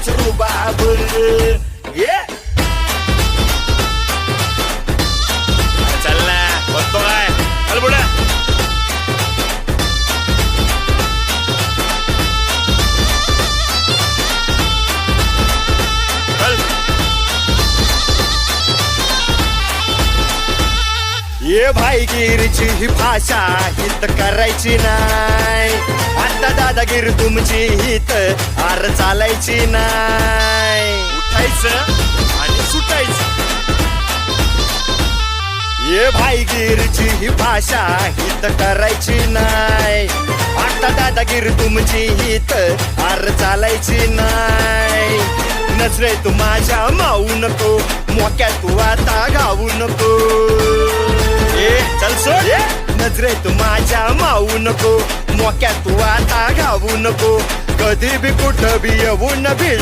तोच रुबाब ये चल ना बोलतो काय चल पुढे चल ये भाईगिरीची ही भाषा हित करायची नाही आता दादागिरी तुमची हित आर चालायची नाही उठायचं आणि सुटायचं ये भाईगिरीची ही भाषा हित करायची नाही आता दादागिरी तुमची हित आर चालायची नाही नजरे तू माझ्या मावू नको मोक्यात तू आता गावू नको ए चल सोड नजरे तू माझ्या मावू नको मोक्यात तू आता घावू नको कधी बी कुठं बी येऊन भी